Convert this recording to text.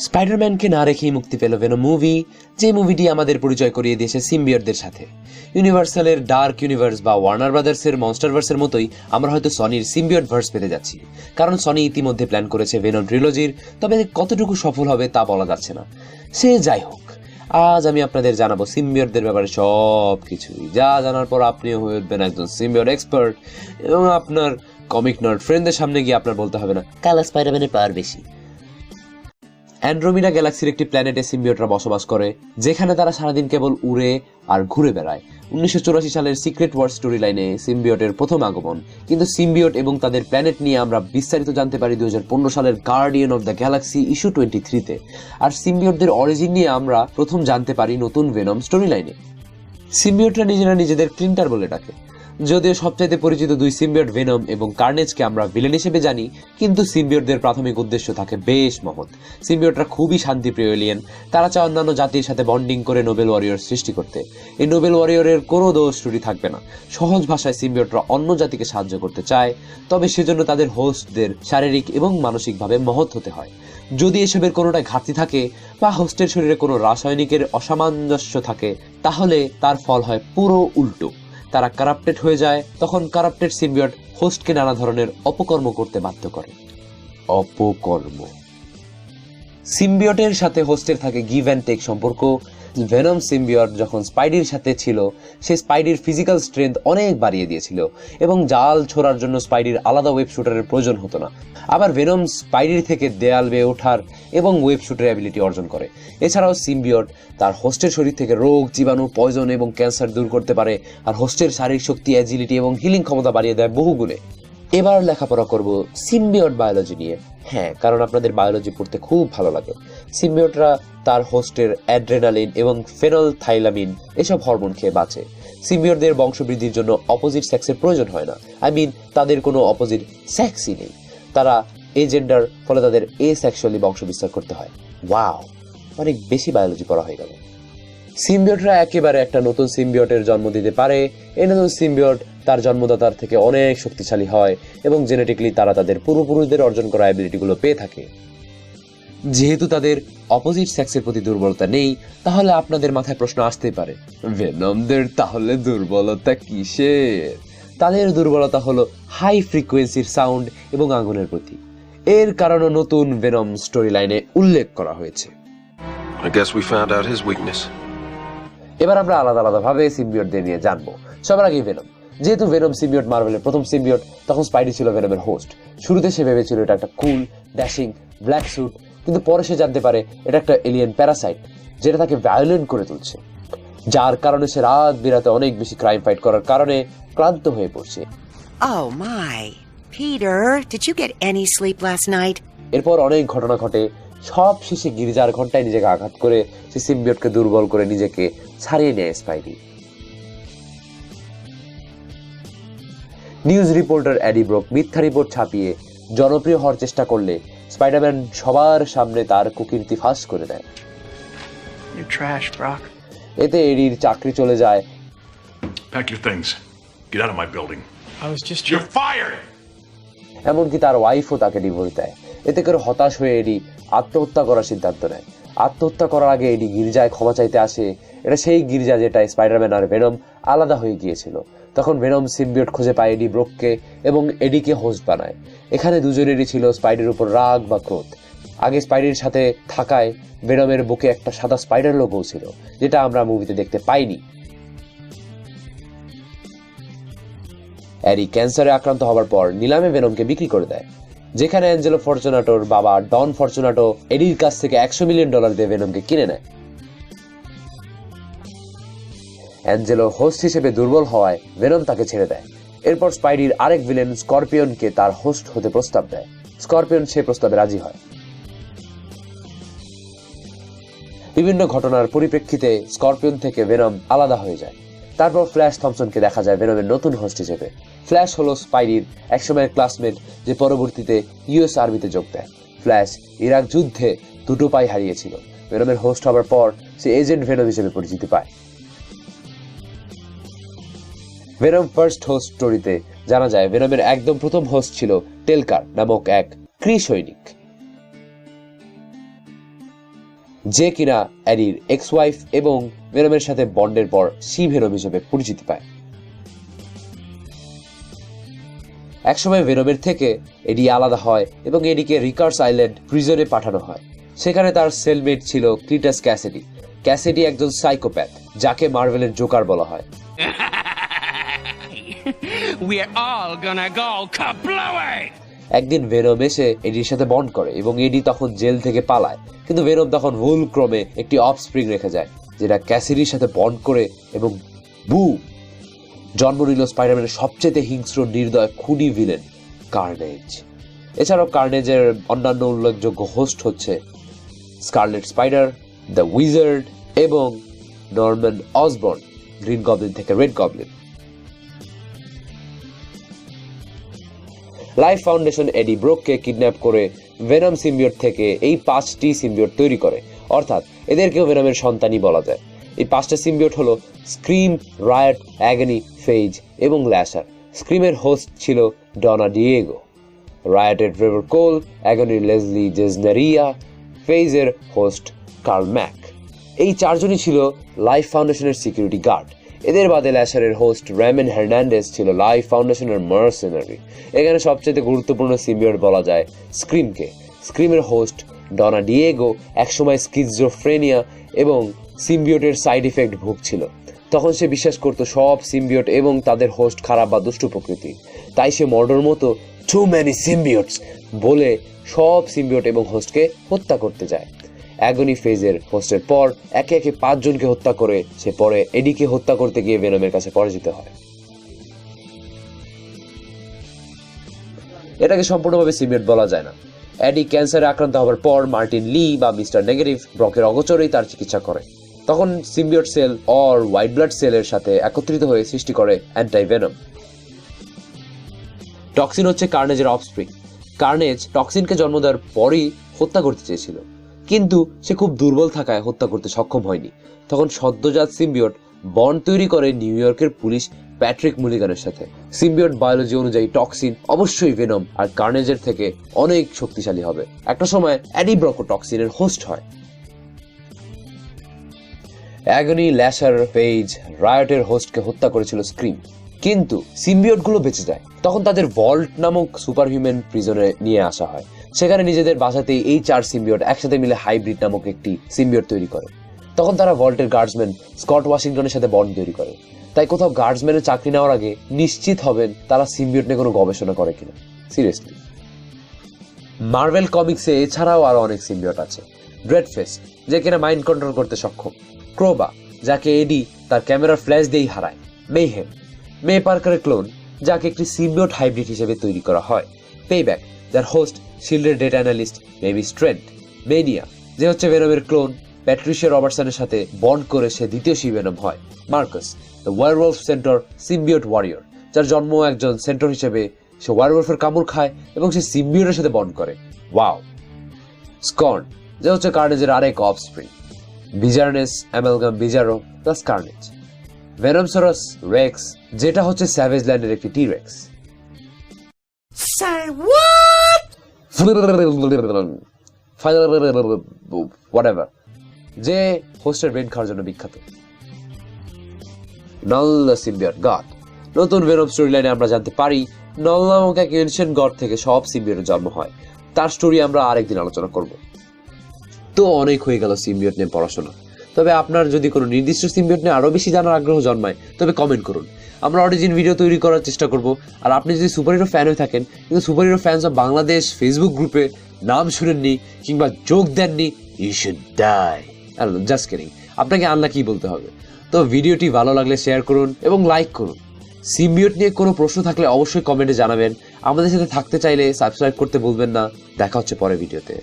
স্পাইডারম্যানকে না রেখেই মুক্তি পেল ভেনম মুভি, যে মুভিটি আমাদের পরিচয় করিয়ে দিয়েছে সিম্বিয়টদের সাথে। ইউনিভার্সালের ডার্ক ইউনিভার্স বা ওয়ার্নার ব্রাদার্সের মনস্টারভার্সের মতোই আমরা হয়তো সনির সিম্বিয়ট ভার্স পেতে যাচ্ছি, কারণ সনি ইতিমধ্যে প্ল্যান করেছে ভেনম ট্রিলজির, তবে কতটুকু সফল হবে তা বলা যাচ্ছে না। সে যাই হোক, আজ আমি আপনাদের জানাবো সিম্বিয়টদের ব্যাপারে সব কিছুই, যা জানার পর আপনিও হয়ে উঠবেন একজন সিম্বিয়ট এক্সপার্ট, এবং আপনার কমিক নার্ড ফ্রেন্ডদের সামনে গিয়ে আপনার বলতে হবে না কালা স্পাইডারম্যানের পাওয়ার বেশি। অ্যান্ড্রোমিডা গ্যালাক্সির একটি প্ল্যানেটে সিম্বিয়টরা বসবাস করে, যেখানে তারা সারাদিন কেবল উড়ে আর ঘুরে বেড়ায়। 1984 সালের সিক্রেট ওয়ার স্টোরি লাইনে সিম্বিয়টের প্রথম আগমন, কিন্তু সিম্বিয়ট এবং তাদের প্ল্যানেট নিয়ে আমরা বিস্তারিত জানতে পারি 2015 সালের guardian of the galaxy issue 23-তে। আর সিম্বিয়টদের অরিজিন নিয়ে আমরা প্রথম জানতে পারি নতুন ভেনম স্টোরি লাইনে। সিম্বিয়টরা নিজেরা নিজেদের ক্লিন্টার বলে ডাকে। যদিও সবচাইতে পরিচিত দুই সিম্বিয়ট ভেনম এবং কার্নেজকে আমরা ভিলেন হিসেবে জানি, কিন্তু সিম্বিয়টদের প্রাথমিক উদ্দেশ্য থাকে বেশ মহৎ। সিম্বিয়টরা খুবই শান্তিপ্রিয় এলিয়েন। তারা চায় অন্যান্য জাতির সাথে বন্ডিং করে নোবেল ওয়ারিয়র সৃষ্টি করতে। এই নোবেল ওয়ারিয়রের কোনো দোষ ত্রুটি থাকবে না। সহজ ভাষায় সিম্বিয়টরা অন্য জাতিকে সাহায্য করতে চায়, তবে সেজন্য তাদের হোস্টদের শারীরিক এবং মানসিকভাবে মহৎ হতে হয়। যদি এসবের কোনোটায় ঘাটতি থাকে বা হোস্টের শরীরে কোনো রাসায়নিকের অসামঞ্জস্য থাকে, তাহলে তার ফল হয় পুরো উল্টো। তারা কারাপ্টেড হয়ে যায়। তখন কারাপ্টেড সিম্বিয়ট হোস্টকে নানা ধরনের অপকর্ম করতে বাধ্য করে। অপকর্ম। সিম্বিয়টের সাথে হোস্টের থাকে গিভ অ্যান্ড টেক সম্পর্ক। ভেনম সিম্বিয়ট যখন স্পাইডির সাথে ছিল, সে স্পাইডির ফিজিক্যাল স্ট্রেংথ অনেক বাড়িয়ে দিয়েছিল এবং জাল ছোড়ার জন্য স্পাইডির আলাদা ওয়েব শুটারের প্রয়োজন হতো না। আবার ভেনম স্পাইডির থেকে দেয়াল বেয়ে ওঠার এবং ওয়েব শুটার অ্যাবিলিটি অর্জন করে। এছাড়াও সিম্বিয়ট তার হোস্টের শরীর থেকে রোগ, জীবাণু, পয়জন এবং ক্যান্সার দূর করতে পারে, আর হোস্টের শারীরিক শক্তি, অ্যাজিলিটি এবং হিলিং ক্ষমতা বাড়িয়ে দেয় বহুগুণে। এবার লেখাপড়া করব সিম্বিয়ট বায়োলজি নিয়ে। হ্যাঁ, কারণ আপনাদের বায়োলজি পড়তে খুব ভালো লাগে। সিম্বিয়টরা তার হোস্টের অ্যাড্রেনালিন এবং ফেনলথাইলামিন এসব হরমোন খেয়ে বাঁচে। সিম্বিয়টদের বংশবৃদ্ধির জন্য অপোজিট সেক্সের প্রয়োজন হয় না। তাদের কোনো অপোজিট সেক্সই নেই। তারা এজেন্ডার, ফলে তাদের এসেক্সুয়ালি বংশ বিস্তার করতে হয়। ওয়াও, অনেক বেশি বায়োলজি পড়া হয়ে গেল। সিম্বিয়টরা একেবারে একটা নতুন সিম্বিয়টের জন্ম দিতে পারে। এই নতুন সিম্বিয়ট তার জন্মদাতার থেকে অনেক শক্তিশালী হয় এবং জেনেটিক্যালি তারা তাদের পূর্বপুরুষদের অর্জন করা অ্যাবিলিটিগুলো পেয়ে থাকে। যেহেতু তাদের অপোজিট সেক্সের প্রতি দুর্বলতা নেই, তাহলে আপনাদের মাথায় প্রশ্ন আসতেই পারে, ভেনমদের তাহলে দুর্বলতা কিসের? তাদের দুর্বলতা হলো হাই ফ্রিকোয়েন্সির সাউন্ড এবং আগুনের প্রতি। এর কারণও নতুন ভেনম স্টোরি লাইনে উল্লেখ করা হয়েছে। I guess we found out his weakness. এবার আমরা আলাদা আলাদা ভাবে সিম্বিয়টদের নিয়ে জানবো। সবার আগে ভেনম। যেহেতু ভেনম সিম্বিয়ট মার্ভেলের প্রথম সিম্বিয়ট, তখন স্পাইডি ছিল ভেনমের হোস্ট। শুরুতে সে ভেবেছিল এটা একটা কুল, ড্যাশিং ব্ল্যাক স্যুট, কিন্তু পরে সে জানতে পারে এটা একটা এলিয়েন প্যারাসাইট, যেটা তাকে ভায়োলেন্ট করে তুলছে, যার কারণে সে রাত বিরাতে অনেক বেশি ক্রাইম ফাইট করার কারণে ক্লান্ত হয়ে পড়ছে। Oh my, Peter, did you get any sleep last night? এরপর অনেক ঘটনা ঘটে। সব শেষে গির্জার ঘন্টায় নিজেকে আঘাত করে সে সিম্বিয়টকে দুর্বল করে নিজেকে ছাড়িয়ে নেয় Spidey. News reporter Adi Brock মিথ্যা রিপোর্ট ছাপিয়ে জনপ্রিয় হওয়ার চেষ্টা করলে স্পাইডারম্যান সবার সামনে তার কুকীর্তি ফাঁস করে দেয়। You're trash, Brock. এতে এডির চাকরি চলে যায়। Pack your things. Get out of my building. I was just... You're fired! এমনকি তার ওয়াইফও তাকে ডিভোর্স দেয়। এতে করে হতাশ হয়ে এডি আত্মহত্যা করার সিদ্ধান্ত নেয়। আত্মহত্যা করার আগে এডি গির্জায় ক্ষমা চাইতে আসে। এটা সেই গির্জা যেটায় স্পাইডারম্যান আর ভেনম আলাদা হয়ে গিয়েছিল। তখন ভেনম সিম্বিয়ট খুঁজে পায় এডি ব্রোককে এবং এডিকে হোস্ট বানায়। এখানে দুজনেরই ছিল স্পাইডের উপর রাগ বা ক্রোধ। আগে স্পাইডের সাথে থাকায় ভেনমের বুকে একটা সাদা স্পাইডার লোগো ছিল, যেটা আমরা মুভিতে দেখতে পাইনি। এডি ক্যান্সারে আক্রান্ত হওয়ার পর নিলামে ভেনমকে বিক্রি করে দেয়, যেখানে অ্যাঞ্জেলো ফরচুনাটোর বাবা ডন ফরচুনাটো এডির কাছ থেকে $100 মিলিয়ন দিয়ে ভেনমকে কিনে নেয়। অ্যাঞ্জেলো হোস্ট হিসেবে দুর্বল হওয়ায় ভেনম তাকে ছেড়ে দেয়। এরপর স্পাইডির আরেক ভিলেন স্করপিয়নকে তার হোস্ট হতে প্রস্তাব দেয়। স্করপিয়ন সে প্রস্তাবে রাজি হয়। বিভিন্ন ঘটনার পরিপ্রেক্ষিতে স্করপিয়ন থেকে ভেনম আলাদা হয়ে যায়। তারপর ফ্ল্যাশ থমসনকে দেখা যায় ভেনমের নতুন হোস্ট হিসেবে। ফ্ল্যাশ হলো স্পাইডির একসময়ের ক্লাসমেট, যে পরবর্তীতে ইউএস আর্মিতে যোগ দেয়। ফ্ল্যাশ ইরাক যুদ্ধে দুটো পাই হারিয়েছিল। ভেনমের হোস্ট হওয়ার পর সে এজেন্ট ভেনম হিসেবে পরিচিতি পায়। ভেনম ফার্স্ট হোস্ট স্টোরিতে জানা যায় ভেনমের একদম প্রথম হোস্ট ছিল টেলকার নামক এক ক্রি সৈনিক। যে কিনা অ্যাডির এক্স ওয়াইফ এবং ভেনমের সাথে বন্ডের পর সি ভেনম হিসেবে পরিচিতি পায়। একসময় ভেনমের থেকে এডি আলাদা হয় এবং এডিকে রিকার্স আইল্যান্ড প্রিজনে পাঠানো হয়। সেখানে তার সেলমেট ছিল ক্লিটাস ক্যাসিডি। ক্যাসিডি একজন সাইকোপ্যাথ, যাকে মার্ভেলের জোকার বলা হয়। We're all gonna go kablooey! একদিন ভেনম এসে এডির সাথে বন্ড করে এবং এডি তখন জেল থেকে পালায়, কিন্তু ভেনম তখন ভুল ক্রমে একটি অফস্প্রিং রেখে যায়, যেটা ক্যাসিডির সাথে বন্ড করে এবং জন্ম নিল স্পাইডারম্যানের সবচেয়ে হিংস্র নির্দয় খুনি ভিলেন কার্নেজ। এছাড়াও কার্নেজের অন্যান্য উল্লেখযোগ্য হোস্ট হচ্ছে স্কারলেট স্পাইডার, দ্য উইজার্ড এবং নরম্যান অসবর্ন, গ্রিন গবলিন থেকে রেড গবলিন। লাইফ ফাউন্ডেশন এডি ব্রোককে কিডন্যাপ করে ভেনম সিম্বিওট থেকে এই 5টি সিম্বিওট তৈরি করে, অর্থাৎ এদেরকেও ভেনমের সন্তানই বলা যায়। এই 5টা সিম্বিওট হলো স্ক্রিম, রায়ট, অ্যাগনি, ফেজ এবং ল্যাশার। স্ক্রিমের হোস্ট ছিল ডনা ডিয়েগো, রায়টের ট্রেভর কোল, অ্যাগনির লেসলি জেজনারিয়া, ফেজের হোস্ট কার্ল ম্যাক। এই 4জনই ছিল লাইফ ফাউন্ডেশনের সিকিউরিটি গার্ড। এদের বাদে ল্যাশারের হোস্ট র্যামেন হার্নান্ডেজ ছিল লাইফ ফাউন্ডেশনের মার্সেনারি। এখানে সবচেয়ে গুরুত্বপূর্ণ সিম্বিওট বলা যায় স্ক্রিমকে। স্ক্রিমের হোস্ট ডনা ডিয়েগো একসময় স্কিজোফ্রেনিয়া এবং সিম্বিওটের সাইড ইফেক্ট ভুগছিল। তখন সে বিশ্বাস করত সব সিম্বিওট এবং তাদের হোস্ট খারাপ বা দুষ্টু প্রকৃতি। তাই সে মর্ডার মতো টু ম্যানি সিম্বিওটস বলে সব সিম্বিওট এবং হোস্টকে হত্যা করতে যায়। অ্যাগনি ফেজের হোস্টের পর একে একে 5 জনকে হত্যা করে সে পরে এডিকে হত্যা করতে গিয়ে ভেনমের কাছে পরাজিত হয়। এটাকে সম্পূর্ণভাবে সিম্বিওট বলা যায় না। এডি ক্যান্সারে আক্রান্ত হওয়ার পর মার্টিন লি বা মিস্টার নেগেটিভ ব্রকের অগোচরেই তার চিকিৎসা করে। তখন সিম্বিওট সেল অর হোয়াইট ব্লাড সেলের সাথে একত্রিত হয়ে সৃষ্টি করে অ্যান্টাই ভেনম। টক্সিন হচ্ছে কার্নেজের অফস্প্রিং। কার্নেজ টক্সিনকে জন্ম দেওয়ার পরই হত্যা করতে চেয়েছিল, কিন্তু সে খুব দুর্বল থাকায় হত্যা করতে সক্ষম হয়নি। তখন সদ্যজাত সিম্বিওট বন্ড তৈরি করে নিউ ইয়র্কের পুলিশ প্যাট্রিক মুলিগানের সাথে। সিম্বিওট বায়োলজি অনুযায়ী টক্সিন অবশ্যই ভেনম আর কার্নেজের থেকে অনেক শক্তিশালী হবে। একটা সময় অ্যাডি ব্রকো টক্সিনের হোস্ট হয়। অ্যাগনি, ল্যাশার, ফেজ, রায়টের হোস্টকে হত্যা করেছিল স্ক্রিম, কিন্তু সিম্বিওটগুলো বেঁচে যায়। তখন তাদের ভল্ট নামক সুপারহিউম্যান প্রিজনে নিয়ে আসা হয়। সেখানে নিজেদের বাসাতেই এই 4 সিম্বিওট একসাথে মিলে হাইব্রিড নামক একটি সিম্বিওট তৈরি করে। তখন তারা ভল্টের গার্ডসম্যান স্কট ওয়াশিংটনের সাথে বন্ড তৈরি করে। তাই কোথাও গার্ডসম্যানের চাকরি নেওয়ার আগে নিশ্চিত হবেন তারা সিম্বিওট নিয়ে কোনো গবেষণা করে কিনা। সিরিয়াসলি, মার্ভেল কমিক্সে এছাড়াও আরো অনেক সিম্বিওট আছে। ড্রেডফেস, যে কিনা মাইন্ড কন্ট্রোল করতে সক্ষম। ক্রোবা, যাকে এডি তার ক্যামেরার ফ্ল্যাশ দিয়েই হারায়। মেইহেম, মে পার্কারের ক্লোন, যাকে একটি সিম্বিওট হাইব্রিড হিসেবে তৈরি করা হয়। পেব্যাক, যার হোস্ট শিল্ডের ডেটা অ্যানালিস্ট মেবি স্ট্রেন্ট। মেনিয়া, যে হচ্ছে ভেনমের ক্লোন, প্যাট্রিশিয়া রবার্টসনের সাথে বন্ড করে সে দ্বিতীয় সি ভেনম হয়। মার্কাস, দ্য ওয়ারওলফ সেন্টর সিম্বিওট ওয়ারিয়র, যার জন্ম একজন সেন্টর হিসেবে। সে ওয়ারওলফের কামড় খায় এবং সে সিম্বিওটের সাথে বন্ড করে। ওয়াও। স্কর্ন, যে হচ্ছে কার্নেজের আরেক offspring. Bizarnage, amalgam Bizarro plus Carnage. Venomsaurus rex, যেটা হচ্ছে স্যাভেজ ল্যান্ডের একটি টি-রেক্স। Say what? Whatever, যে হোস্টের ব্রেন খাওয়ার জন্য বিখ্যাত। নল দ্য সিম্বিওট গড। নতুন ভেনম স্টোরি লাইনে আমরা জানতে পারি নল নামক এক এনশিয়েন্ট গড থেকে সব সিম্বিওটের জন্ম হয়। তার স্টোরি আমরা আরেকদিন আলোচনা করব। তো অনেক হয়ে গেল সিম্বিওট নিয়ে পড়াশোনা। তবে আপনার যদি কোনো নির্দিষ্ট সিম্বিওট নিয়ে আরো বেশি জানার আগ্রহ জন্মায় তবে কমেন্ট করুন। আমরা অরিজিন ভিডিও তৈরি করার চেষ্টা করব। আর আপনি যদি সুপারহিরো ফ্যান হয়ে থাকেন কিন্তু superhero fans of Bangladesh Facebook গ্রুপে নাম শুনেননি কিংবা যোগ দেননি, you should die. Just kidding, আপনাকে আনলাকি বলতে হবে। তো ভিডিওটি ভালো লাগলে শেয়ার করুন এবং লাইক করুন। সিম্বিওট নিয়ে কোনো প্রশ্ন থাকলে অবশ্যই কমেন্টে জানাবেন। আমাদের সাথে থাকতে চাইলে সাবস্ক্রাইব করতে ভুলবেন না। দেখা হচ্ছে পরের ভিডিওতে।